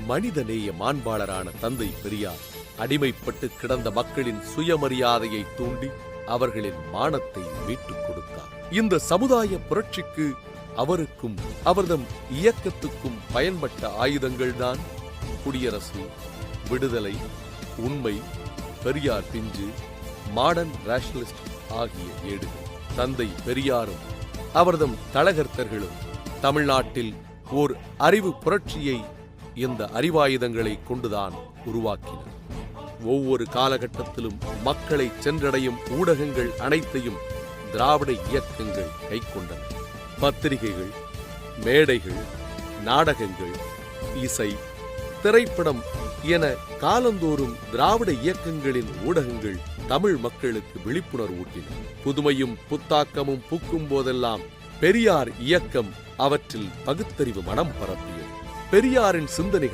மனிதநேய மாண்பாளரான தந்தை பெரியார் அடிமைப்பட்டு கிடந்த மக்களின் சுயமரியாதையை தூண்டி அவர்களின் மானத்தை மீட்டுக் கொடுத்தார். இந்த சமுதாய புரட்சிக்கு அவருக்கும் அவர்தம் இயக்கத்துக்கும் பயன்பட்ட ஆயுதங்கள்தான் குடியரசு, விடுதலை, உண்மை, பெரியார் பிஞ்சு, மாடர்ன் ரேஷனலிஸ்ட் ஆகிய ஏடுகள். தந்தை பெரியாரும் அவர்தம் தளகர்த்தர்களும் தமிழ்நாட்டில் ஓர் அறிவு புரட்சியை இந்த அறிவாயுதங்களை கொண்டுதான் உருவாக்கினர். ஒவ்வொரு காலகட்டத்திலும் மக்களை சென்றடையும் ஊடகங்கள் அனைத்தையும் திராவிட இயக்கங்கள் கைக்கொண்டன. பத்திரிகைகள், மேடைகள், நாடகங்கள், இசை, திரைப்படம் என காலந்தோறும் திராவிட இயக்கங்களின் ஊடகங்கள் தமிழ் மக்களுக்கு விழிப்புணர்வு ஊட்டின. புதுமையும் புத்தாக்கமும் பூக்கும் போதெல்லாம் பெரியார் இயக்கம் அவற்றில் பகுத்தறிவு மனம் பரப்பியது. பெரியாரின் சிந்தனை